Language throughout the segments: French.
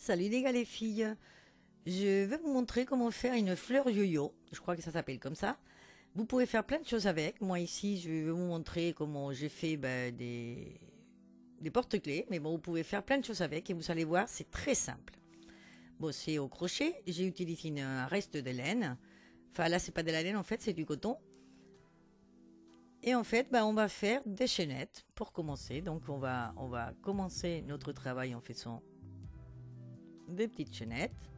Salut les gars les filles, je vais vous montrer comment faire une fleur yo-yo, je crois que ça s'appelle comme ça. Vous pouvez faire plein de choses avec, moi ici je vais vous montrer comment j'ai fait des porte-clés, mais bon vous pouvez faire plein de choses avec et vous allez voir c'est très simple. Bon c'est au crochet, j'ai utilisé un reste de laine, enfin là c'est pas de la laine en fait c'est du coton. Et en fait on va faire des chaînettes pour commencer, donc on va commencer notre travail en faisant des petites chaînettes.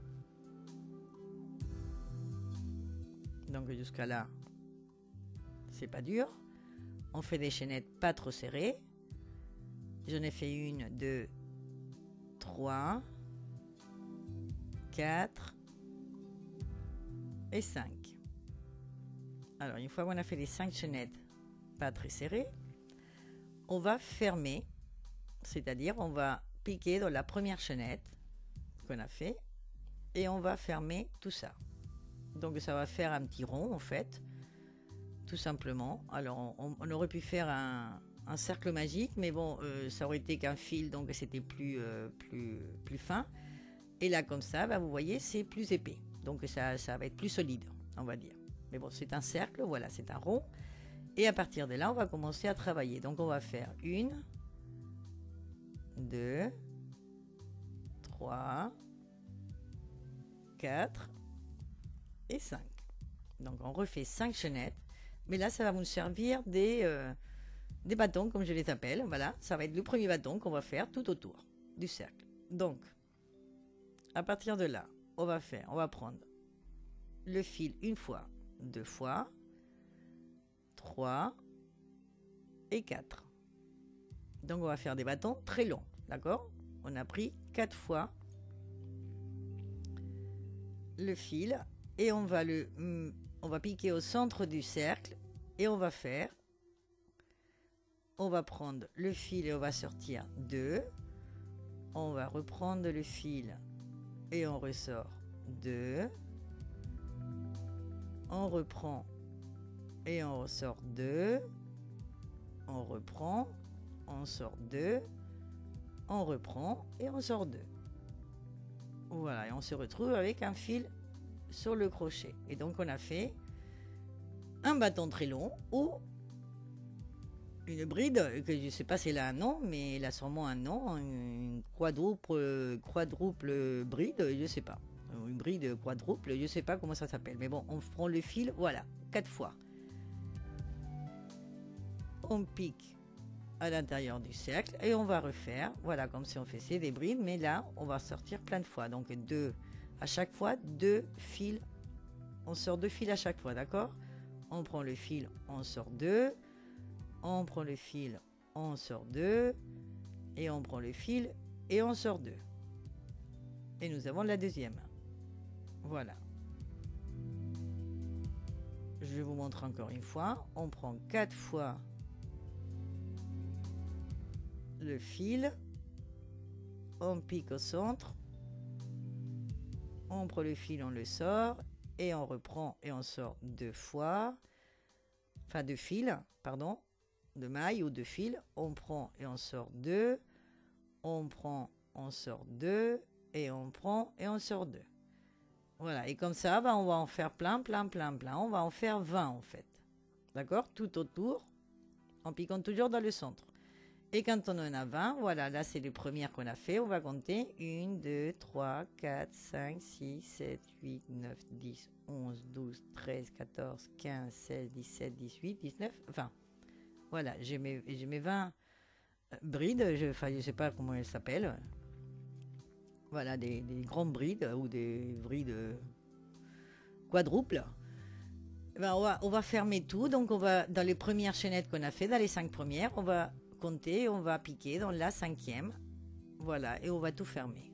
Donc jusqu'à là, c'est pas dur. On fait des chaînettes pas trop serrées. J'en ai fait une, deux, trois, quatre et 5. Alors une fois qu'on a fait les 5 chaînettes pas très serrées, on va fermer, c'est-à-dire on va piquer dans la première chaînette qu'on a fait et on va fermer tout ça. Donc ça va faire un petit rond en fait, tout simplement. Alors on aurait pu faire un cercle magique, mais bon, ça aurait été qu'un fil, donc c'était plus fin. Et là comme ça, vous voyez, c'est plus épais. Donc ça va être plus solide, on va dire. Mais bon, c'est un cercle, voilà, c'est un rond. Et à partir de là, on va commencer à travailler. Donc on va faire 1, 2, 3, 4 et 5. Donc on refait 5 chaînettes, mais là ça va nous servir des bâtons comme je les appelle. Voilà, ça va être le premier bâton qu'on va faire tout autour du cercle. Donc à partir de là, on va prendre le fil une fois, 2 fois, 3 et 4. Donc on va faire des bâtons très longs, d'accord? On a pris 4 fois le fil et on va piquer au centre du cercle et on va prendre le fil et on va sortir 2, on va reprendre le fil et on ressort 2, on reprend et on ressort 2, on reprend, on sort 2, on reprend et on sort 2. Voilà, et on se retrouve avec un fil sur le crochet. Et donc on a fait un bâton très long ou une bride, que je ne sais pas si elle a un nom, mais elle a sûrement un nom, une quadruple bride, je ne sais pas. Une bride quadruple, je ne sais pas comment ça s'appelle. Mais bon, on prend le fil, voilà, 4 fois. On pique à l'intérieur du cercle et on va refaire, voilà, comme si on faisait des brides, mais là, on va sortir plein de fois. Donc à chaque fois, 2 fils. On sort 2 fils à chaque fois, d'accord? On prend le fil, on sort 2. On prend le fil, on sort 2. Et on prend le fil et on sort 2. Et nous avons la deuxième. Voilà. Je vous montre encore une fois. On prend 4 fois le fil. On pique au centre. On prend le fil, on le sort. Et on reprend et on sort 2 fois. Enfin, 2 fils, pardon. De mailles ou de fil, on prend et on sort 2, on prend, on sort 2, et on prend et on sort 2. Voilà, et comme ça, on va en faire plein, on va en faire 20 en fait. D'accord? Tout autour, en piquant toujours dans le centre. Et quand on en a 20, voilà, là c'est les premières qu'on a fait, on va compter 1, 2, 3, 4, 5, 6, 7, 8, 9, 10, 11, 12, 13, 14, 15, 16, 17, 18, 19, 20. Voilà, j'ai mes 20 brides, je ne sais pas comment elles s'appellent. Voilà, des grandes brides ou des brides quadruples. On va fermer tout. Donc, dans les premières chaînettes qu'on a fait, dans les 5 premières, on va compter, on va piquer dans la 5e. Voilà, et on va tout fermer.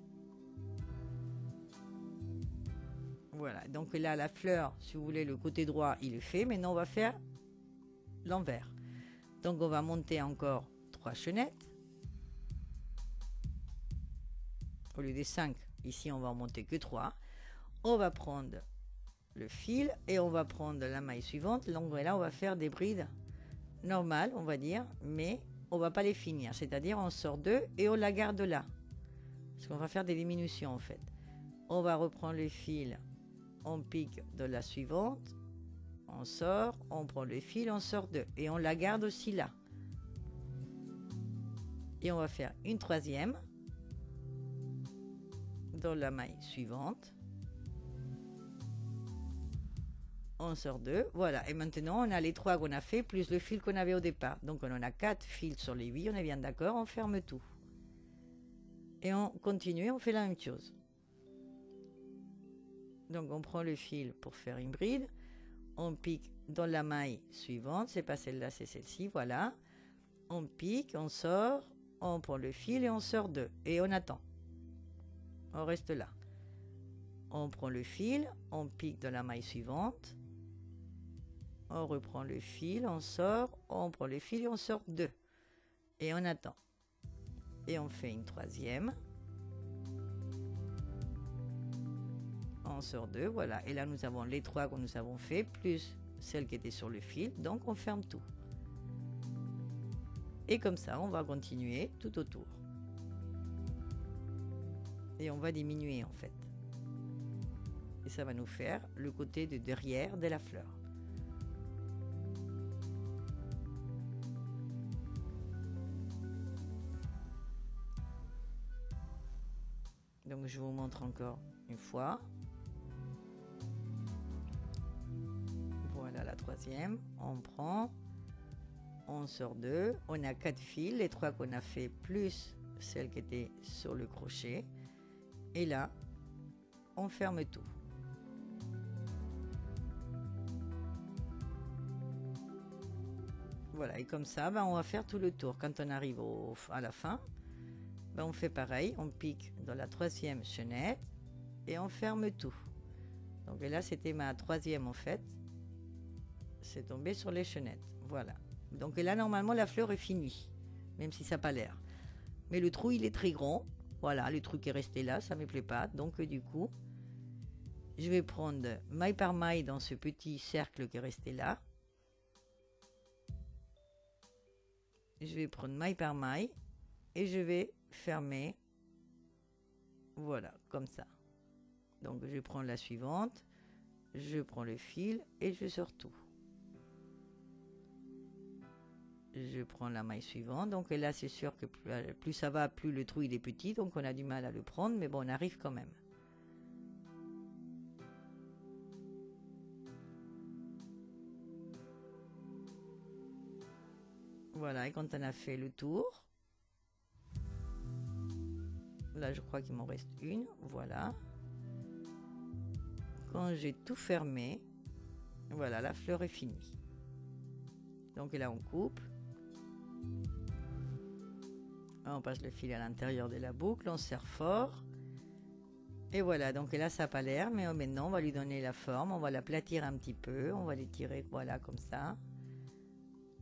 Voilà, donc là, la fleur, si vous voulez, le côté droit, il est fait. Maintenant, on va faire l'envers. Donc on va monter encore 3 chaînettes. Au lieu des 5, ici on va en monter que 3. On va prendre le fil et on va prendre la maille suivante. Donc là on va faire des brides normales, on va dire, mais on va pas les finir. C'est-à-dire on sort 2 et on la garde là. Parce qu'on va faire des diminutions en fait. On va reprendre le fil, on pique de la suivante, on sort, on prend le fil, on sort deux. Et on la garde aussi là. Et on va faire une troisième dans la maille suivante. On sort deux, voilà. Et maintenant, on a les 3 qu'on a fait, plus le fil qu'on avait au départ. Donc, on en a 4 fils sur les 8, on est bien d'accord, on ferme tout. Et on continue, on fait la même chose. Donc, on prend le fil pour faire une bride. On pique dans la maille suivante, c'est pas celle-là, c'est celle-ci, voilà. On pique, on sort, on prend le fil et on sort deux. Et on attend. On reste là. On prend le fil, on pique dans la maille suivante. On reprend le fil, on sort, on prend le fil et on sort deux. Et on attend. Et on fait une troisième. On sort deux, voilà. Et là, nous avons les 3 que nous avons fait, plus celle qui était sur le fil. Donc, on ferme tout. Et comme ça, on va continuer tout autour. Et on va diminuer, en fait. Et ça va nous faire le côté de derrière de la fleur. Donc je vous montre encore une fois. Voilà la troisième. On prend, on sort deux. On a 4 fils, les 3 qu'on a fait plus celle qui était sur le crochet. Et là, on ferme tout. Voilà, et comme ça, on va faire tout le tour. Quand on arrive à la fin, on fait pareil, on pique dans la 3e chaînette et on ferme tout. Donc là, c'était ma 3e en fait. C'est tombé sur les chaînettes. Voilà. Donc là, normalement, la fleur est finie, même si ça n'a pas l'air. Mais le trou, il est très grand. Voilà, le trou qui est resté là, ça ne me plaît pas. Donc du coup, je vais prendre maille par maille dans ce petit cercle qui est resté là. Je vais prendre maille par maille et je vais fermer, voilà, comme ça. Donc je prends la suivante, je prends le fil et je sors tout. Je prends la maille suivante, donc là c'est sûr que plus ça va, plus le trou il est petit, donc on a du mal à le prendre, mais bon, on arrive quand même. Voilà, et quand on a fait le tour, là je crois qu'il m'en reste une, voilà. Quand j'ai tout fermé, voilà, la fleur est finie. Donc là on coupe. On passe le fil à l'intérieur de la boucle, on serre fort. Et voilà, donc là ça n'a pas l'air, mais maintenant on va lui donner la forme, on va l'aplatir un petit peu, on va l'étirer, voilà, comme ça.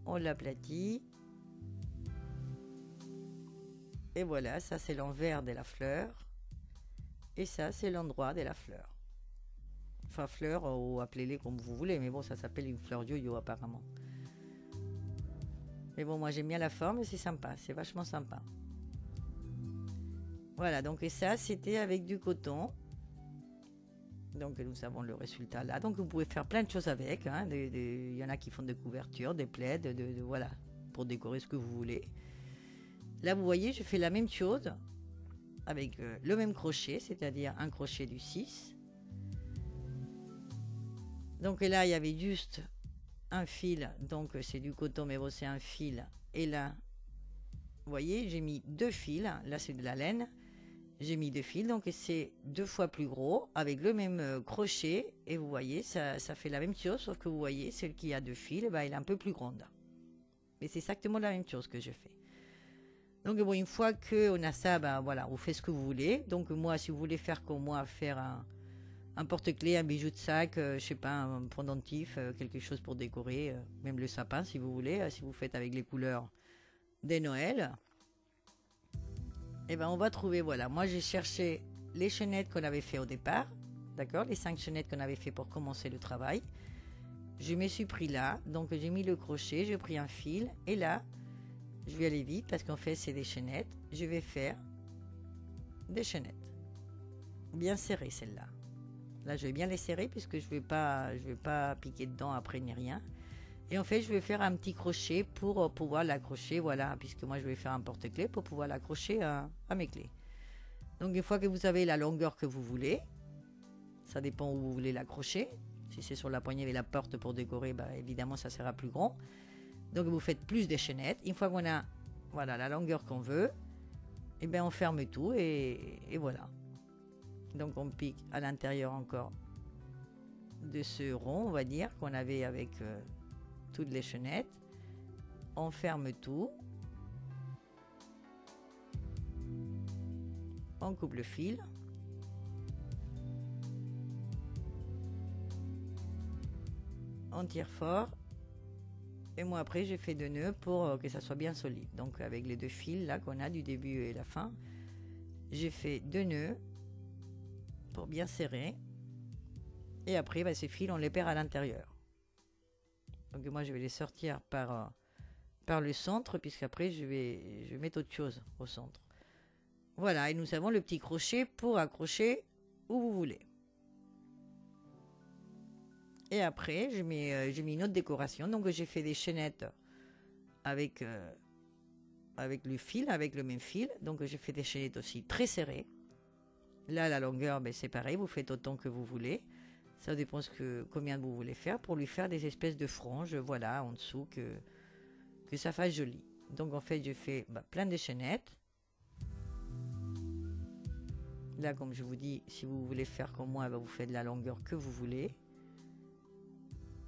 On l'aplatit. Et voilà, ça c'est l'envers de la fleur. Et ça c'est l'endroit de la fleur. Enfin fleur, ou appelez-les comme vous voulez, mais bon, ça s'appelle une fleur yo-yo apparemment. Mais bon, moi j'aime bien la forme et c'est sympa, c'est vachement sympa. Voilà, donc et ça c'était avec du coton. Donc nous avons le résultat là. Donc vous pouvez faire plein de choses avec. Hein. Il y en a qui font des couvertures, des plaids, voilà, pour décorer ce que vous voulez. Là vous voyez, je fais la même chose avec le même crochet, c'est-à-dire un crochet du 6. Donc là il y avait juste un fil, donc c'est du coton, mais bon c'est un fil. Et là, vous voyez, j'ai mis 2 fils. Là c'est de la laine. J'ai mis 2 fils, donc c'est 2 fois plus gros, avec le même crochet. Et vous voyez, ça fait la même chose, sauf que vous voyez, celle qui a 2 fils, elle est un peu plus grande. Mais c'est exactement la même chose que je fais. Donc bon, une fois qu'on a ça, voilà, vous faites ce que vous voulez. Donc moi, si vous voulez faire comme moi, faire un porte-clés, un bijou de sac, je sais pas, un pendentif, quelque chose pour décorer, même le sapin si vous voulez, si vous faites avec les couleurs des Noël. Et on va trouver, voilà, moi j'ai cherché les chaînettes qu'on avait fait au départ, d'accord, les 5 chaînettes qu'on avait fait pour commencer le travail. Je me suis pris là, donc j'ai mis le crochet, j'ai pris un fil, et là, je vais aller vite parce qu'en fait c'est des chaînettes. Je vais faire des chaînettes. Bien serrées celles-là. Là, je vais bien les serrer puisque je vais pas piquer dedans après ni rien. Et en fait, je vais faire un petit crochet pour pouvoir l'accrocher, voilà, puisque moi je vais faire un porte-clés pour pouvoir l'accrocher à mes clés. Donc une fois que vous avez la longueur que vous voulez, ça dépend où vous voulez l'accrocher. Si c'est sur la poignée et la porte pour décorer, bah, évidemment ça sera plus grand. Donc vous faites plus des chaînettes. Une fois qu'on a voilà, la longueur qu'on veut, et bien on ferme tout et voilà. Donc on pique à l'intérieur encore de ce rond, on va dire, qu'on avait avec toutes les chaînettes. On ferme tout. On coupe le fil. On tire fort. Et moi après j'ai fait 2 nœuds pour que ça soit bien solide. Donc avec les 2 fils là qu'on a du début et la fin, j'ai fait 2 nœuds pour bien serrer. Et après bah, ces fils on les perd à l'intérieur. Donc moi je vais les sortir par le centre, puisqu'après je vais mettre autre chose au centre. Voilà, et nous avons le petit crochet pour accrocher où vous voulez. Et après, j'ai mis une autre décoration. Donc j'ai fait des chaînettes avec le fil, avec le même fil. Donc j'ai fait des chaînettes aussi très serrées. Là, la longueur, ben, c'est pareil, vous faites autant que vous voulez. Ça dépend combien vous voulez faire pour lui faire des espèces de franges, voilà, en dessous, que ça fasse joli. Donc en fait, je fais plein de chaînettes. Là, comme je vous dis, si vous voulez faire comme moi, vous faites la longueur que vous voulez.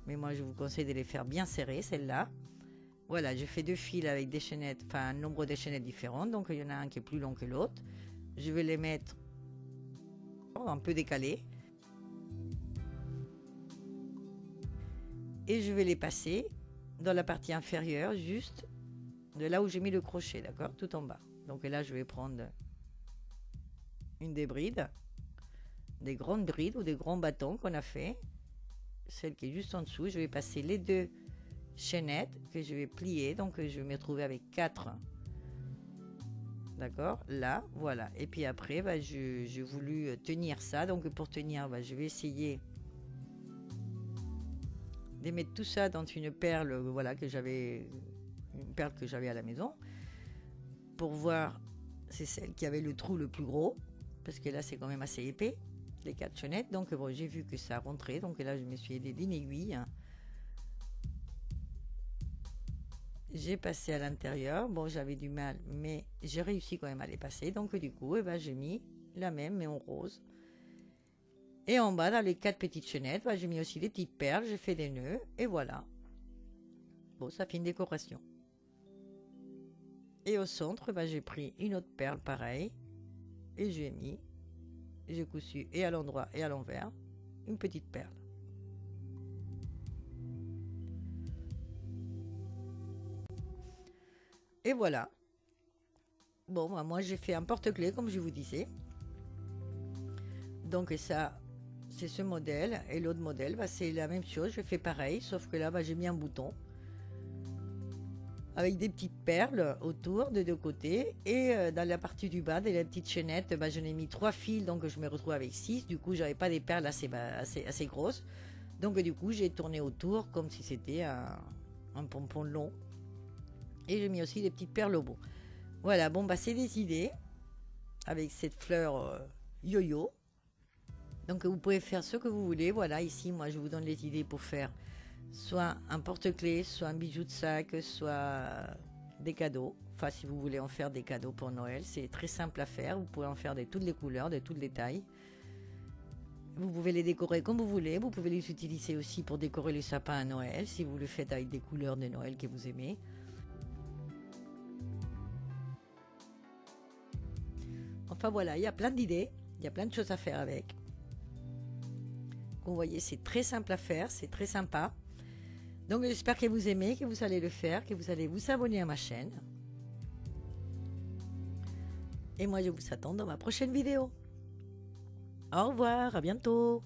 Mais moi, je vous conseille de les faire bien serrées, celles-là. Voilà, je fais 2 fils avec des chaînettes, enfin un nombre de chaînettes différentes. Donc il y en a un qui est plus long que l'autre. Je vais les mettre un peu décalés. Et je vais les passer dans la partie inférieure, juste de là où j'ai mis le crochet, d'accord, tout en bas. Donc là, je vais prendre une des brides, des grandes brides ou des grands bâtons qu'on a fait. Celle qui est juste en dessous, je vais passer les 2 chaînettes que je vais plier. Donc je vais me retrouver avec 4. D'accord, là, voilà. Et puis après, bah, j'ai voulu tenir ça. Donc pour tenir, bah, je vais essayer de mettre tout ça dans une perle, voilà, une perle que j'avais à la maison. Pour voir, c'est celle qui avait le trou le plus gros. Parce que là, c'est quand même assez épais, les 4 chaînettes. Donc bon, j'ai vu que ça rentrait. Donc là, je me suis aidé d'une aiguille. J'ai passé à l'intérieur. Bon, j'avais du mal, mais j'ai réussi quand même à les passer. Donc du coup, eh ben, j'ai mis la même, mais en rose. Et en bas, dans les 4 petites chaînettes, j'ai mis aussi des petites perles. J'ai fait des nœuds. Et voilà. Bon, ça fait une décoration. Et au centre, j'ai pris une autre perle pareille. Et j'ai mis, j'ai cousu et à l'endroit et à l'envers, une petite perle. Et voilà. Bon, moi j'ai fait un porte-clés comme je vous disais. Donc ça, c'est ce modèle. Et l'autre modèle, c'est la même chose. Je fais pareil, sauf que là, j'ai mis un bouton avec des petites perles autour de 2 côtés. Et dans la partie du bas, de la petite chaînette, je n'ai mis 3 fils. Donc je me retrouve avec 6. Du coup, j'avais pas des perles assez grosses. Donc du coup, j'ai tourné autour comme si c'était un pompon long. Et j'ai mis aussi des petites perles au bout. Voilà, bon, c'est des idées avec cette fleur yo-yo. Donc vous pouvez faire ce que vous voulez. Voilà, ici, moi, je vous donne les idées pour faire soit un porte-clés, soit un bijou de sac, soit des cadeaux. Enfin, si vous voulez en faire des cadeaux pour Noël, c'est très simple à faire. Vous pouvez en faire de toutes les couleurs, de toutes les tailles. Vous pouvez les décorer comme vous voulez. Vous pouvez les utiliser aussi pour décorer les sapins à Noël, si vous le faites avec des couleurs de Noël que vous aimez. Enfin voilà, il y a plein d'idées, il y a plein de choses à faire avec. Vous voyez, c'est très simple à faire, c'est très sympa. Donc j'espère que vous aimez, que vous allez le faire, que vous allez vous abonner à ma chaîne. Et moi je vous attends dans ma prochaine vidéo. Au revoir, à bientôt.